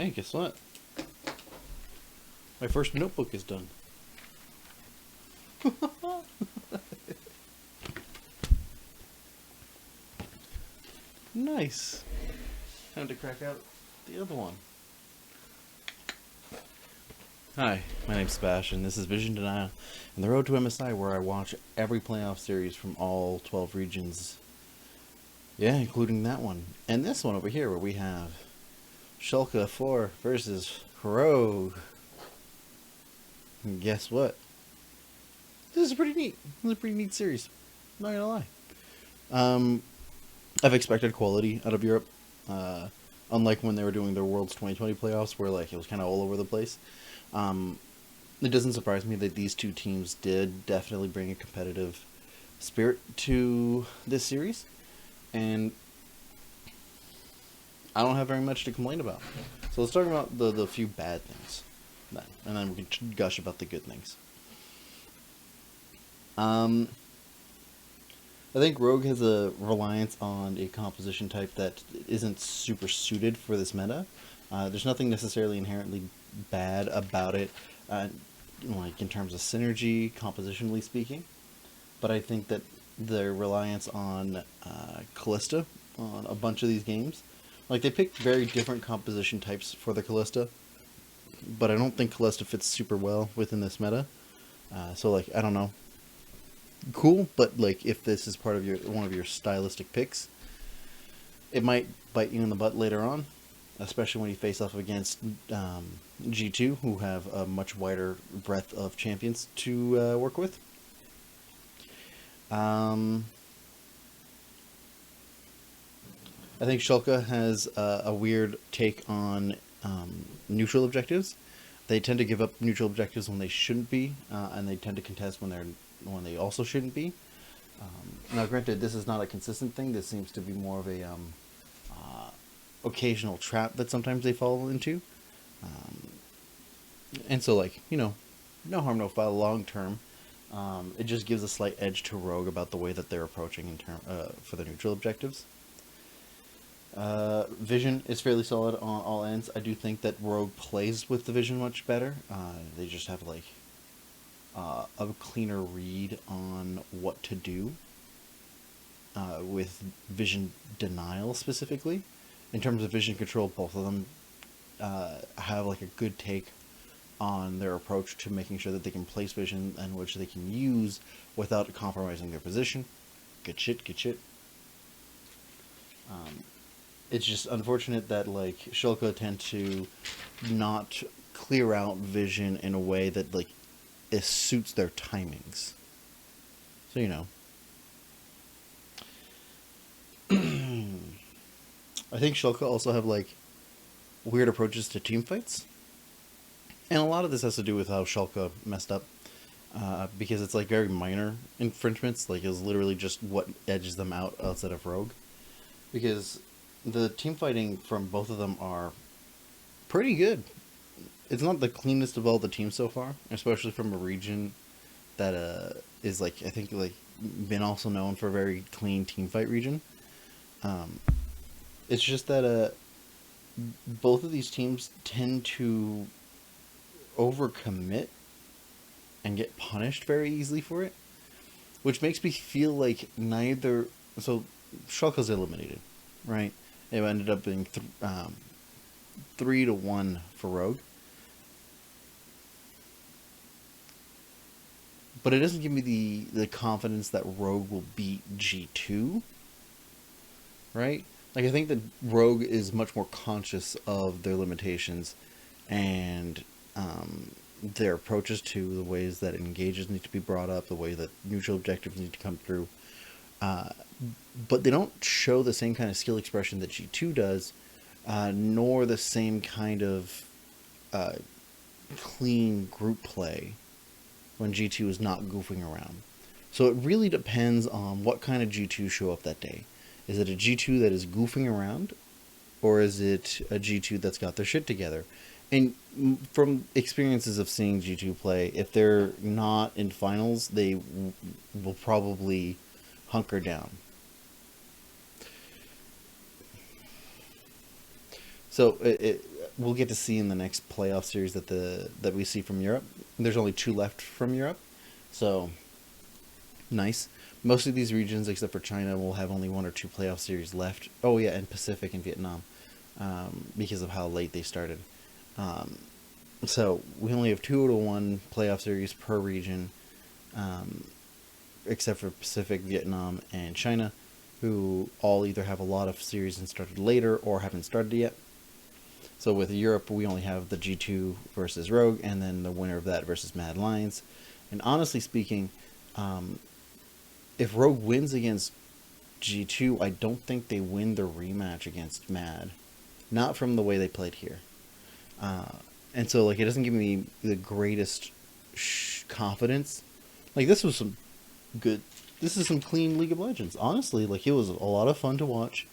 Hey, guess what? My first notebook is done. Nice. Time to crack out the other one. Hi, my name's Sebastian. This is Vision Denial and the Road to MSI, where I watch every playoff series from all 12 regions. Yeah, including that one. And this one over here, where we have Schalke 4 versus Rogue. And guess what? This is pretty neat. This is a pretty neat series. Not gonna lie. I've expected quality out of Europe. Unlike when they were doing their Worlds 2020 playoffs, where like it was kind of all over the place. It doesn't surprise me that these two teams did definitely bring a competitive spirit to this series, and I don't have very much to complain about. So let's talk about the few bad things, then, and then we can gush about the good things. I think Rogue has a reliance on a composition type that isn't super suited for this meta. There's nothing necessarily inherently bad about it, like in terms of synergy, compositionally speaking. But I think that their reliance on Callista on a bunch of these games, like they picked very different composition types for the Callista, but I don't think Callista fits super well within this meta. So like, I don't know. Cool, but like if this is part of one of your stylistic picks, it might bite you in the butt later on, especially when you face off against G2, who have a much wider breadth of champions to work with. I think Schalke has a weird take on neutral objectives. They tend to give up neutral objectives when they shouldn't be, and they tend to contest when they also shouldn't be. Now, granted, this is not a consistent thing. This seems to be more of a occasional trap that sometimes they fall into. And so, like, you know, no harm, no foul long term. It just gives a slight edge to Rogue about the way that they're approaching for the neutral objectives. Vision is fairly solid on all ends. I do think that Rogue plays with the Vision much better. They just have, like, a cleaner read on what to do with Vision Denial specifically. In terms of Vision Control, both of them have like a good take on their approach to making sure that they can place Vision and which they can use without compromising their position. Good shit, good shit. It's just unfortunate that like Schalke tend to not clear out Vision in a way that like it suits their timings. So, you know. I think Schalke also have, like, weird approaches to team fights. And a lot of this has to do with how Schalke messed up. Because it's, like, very minor infringements. Like, it's literally just what edges them out outside of Rogue. Because the team fighting from both of them are pretty good. It's not the cleanest of all the teams so far, especially from a region that is like I think like been also known for a very clean team fight region. It's just that both of these teams tend to overcommit and get punished very easily for it, which makes me feel like neither. So Schalke's eliminated, right? It ended up being 3-1 for Rogue. But it doesn't give me the confidence that Rogue will beat G2, right? Like, I think that Rogue is much more conscious of their limitations and their approaches to the ways that engages need to be brought up, the way that neutral objectives need to come through. But they don't show the same kind of skill expression that G2 does, nor the same kind of clean group play when G2 is not goofing around. So it really depends on what kind of G2 show up that day. Is it a G2 that is goofing around, or is it a G2 that's got their shit together? And from experiences of seeing G2 play, if they're not in finals, they will probably hunker down. So we'll get to see in the next playoff series that we see from Europe. There's only 2 left from Europe, so nice. Most of these regions, except for China, will have only 1 or 2 playoff series left. Oh yeah, and Pacific and Vietnam, because of how late they started. So we only have 2 to 1 playoff series per region, except for Pacific, Vietnam, and China, who all either have a lot of series and started later or haven't started yet. So with Europe, we only have the G2 versus Rogue, and then the winner of that versus Mad Lions. And honestly speaking, if Rogue wins against G2, I don't think they win the rematch against Mad. Not from the way they played here. And so, like, it doesn't give me the greatest confidence. Like, this was some good... This is some clean League of Legends. Honestly, like, it was a lot of fun to watch.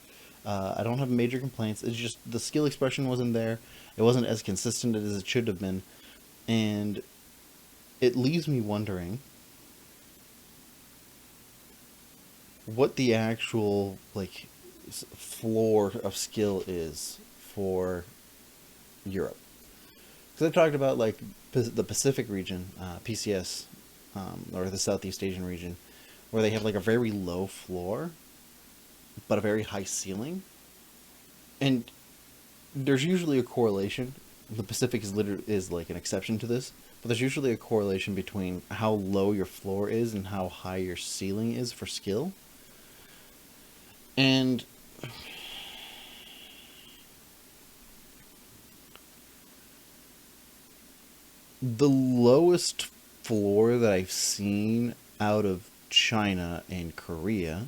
I don't have major complaints. It's just the skill expression wasn't there. It wasn't as consistent as it should have been. And it leaves me wondering what the actual, like, floor of skill is for Europe. Because I've talked about, like, the Pacific region, PCS, or the Southeast Asian region, where they have, like, a very low floor, but a very high ceiling. And there's usually a correlation. The Pacific is like an exception to this, but there's usually a correlation between how low your floor is and how high your ceiling is for skill. And the lowest floor that I've seen out of China and Korea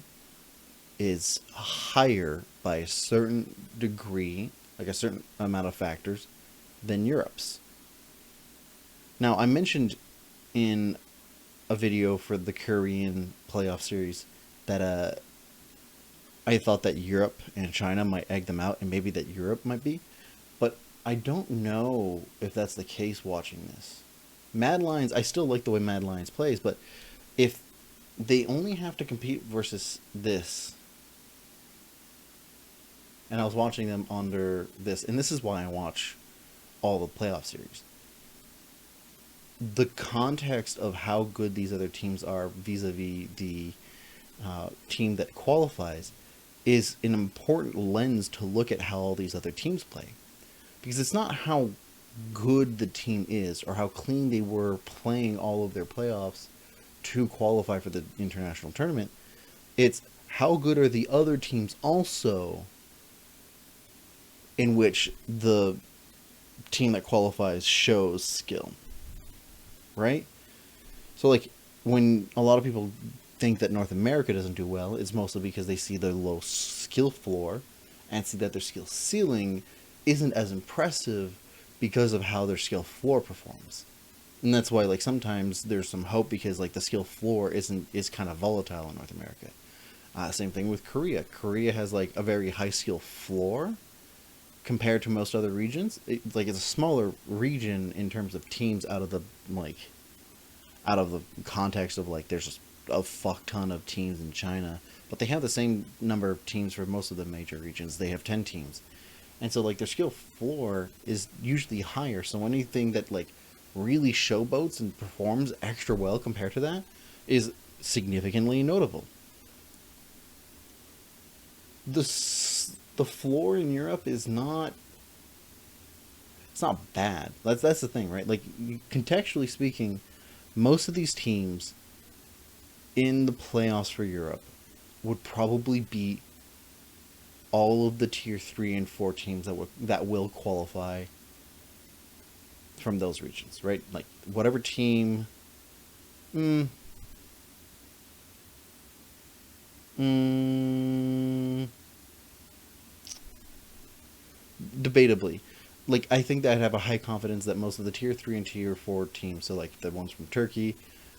is higher by a certain degree, like a certain amount of factors, than Europe's. Now, I mentioned in a video for the Korean playoff series that I thought that Europe and China might egg them out, and maybe that Europe might be, but I don't know if that's the case watching this. Mad Lions, I still like the way Mad Lions plays, but if they only have to compete versus this, and I was watching them under this, and this is why I watch all the playoff series. The context of how good these other teams are vis-a-vis the team that qualifies is an important lens to look at how all these other teams play. Because it's not how good the team is or how clean they were playing all of their playoffs to qualify for the international tournament. It's how good are the other teams also, in which the team that qualifies shows skill. Right? So, like, when a lot of people think that North America doesn't do well, it's mostly because they see their low skill floor and see that their skill ceiling isn't as impressive because of how their skill floor performs. And that's why, like, sometimes there's some hope because, like, the skill floor is kind of volatile in North America. Same thing with Korea. Korea has, like, a very high skill floor compared to most other regions. It's a smaller region in terms of teams out of the context of, like, there's just a fuck ton of teams in China, but they have the same number of teams for most of the major regions. They have 10 teams. And so, like, their skill floor is usually higher. So anything that, like, really showboats and performs extra well compared to that is significantly notable. The floor in Europe is not... It's not bad. That's the thing, right? Like, contextually speaking, most of these teams in the playoffs for Europe would probably beat all of the tier 3 and 4 teams that will qualify from those regions, right? Like, whatever team... debatably. Like, I think that I'd have a high confidence that most of the tier 3 and tier 4 teams, so, like, the ones from Turkey,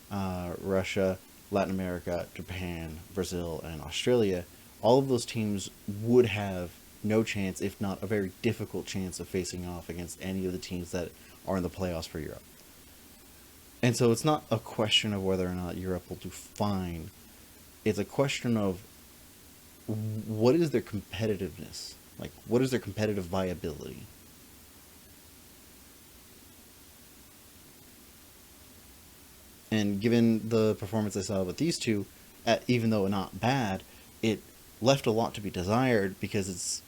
Russia, Latin America, Japan, Brazil, and Australia, all of those teams would have no chance, if not a very difficult chance, of facing off against any of the teams that are in the playoffs for Europe. And so it's not a question of whether or not Europe will do fine. It's a question of what is their competitiveness? Like, what is their competitive viability? And given the performance I saw with these two, even though not bad, it left a lot to be desired because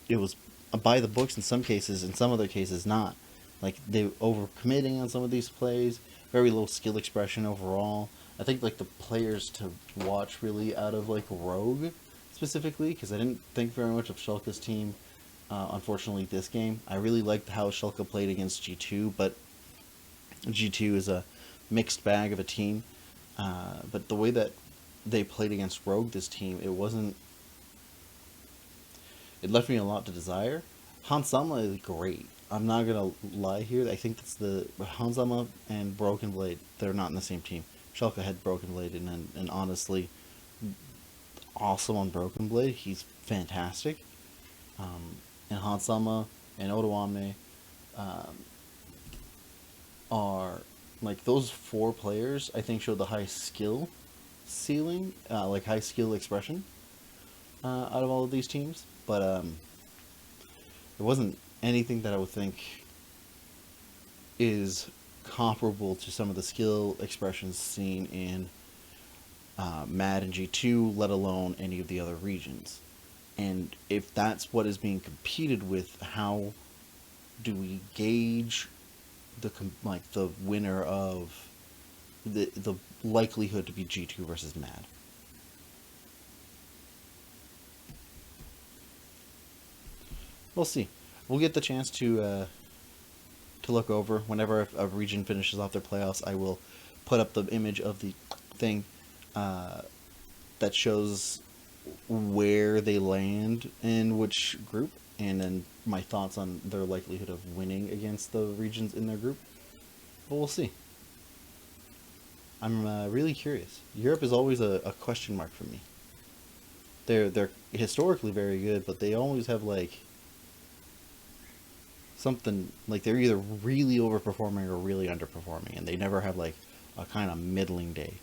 it was by the books in some cases, in some other cases not. Like they overcommitting on some of these plays, very low skill expression overall. I think like the players to watch really out of like Rogue specifically, because I didn't think very much of Schalke's team. Unfortunately, this game I really liked how Schalke played against G2, but G2 is a mixed bag of a team. But the way that they played against Rogue this team, it wasn't. It left me a lot to desire. Hansama is great. I'm not gonna lie here. I think that's the Hansama and Broken Blade. They're not in the same team. Schalke had Broken Blade, and honestly, awesome on Broken Blade. He's fantastic. And Hansama and Otoame are like those four players. I think show the highest skill ceiling, like high skill expression out of all of these teams. But it wasn't anything that I would think is comparable to some of the skill expressions seen in MAD and G2, let alone any of the other regions. And if that's what is being competed with, how do we gauge the winner of the likelihood to be G2 versus MAD? We'll see. We'll get the chance to look over whenever a region finishes off their playoffs. I will put up the image of the thing that shows where they land in which group, and then my thoughts on their likelihood of winning against the regions in their group. But we'll see. I'm really curious. Europe is always a question mark for me. They're historically very good, but they always have like something like they're either really overperforming or really underperforming, and they never have like a kind of middling day,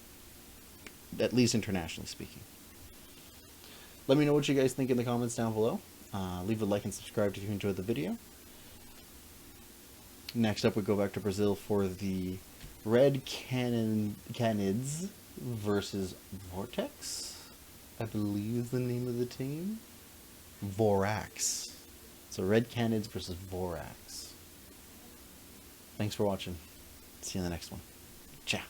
at least internationally speaking. Let me know what you guys think in the comments down below. Leave a like and subscribe if you enjoyed the video. Next up, we go back to Brazil for the Red Canids versus Vortex, I believe is the name of the team. Vorax. So Red Canids versus Vorax. Thanks for watching. See you in the next one. Ciao.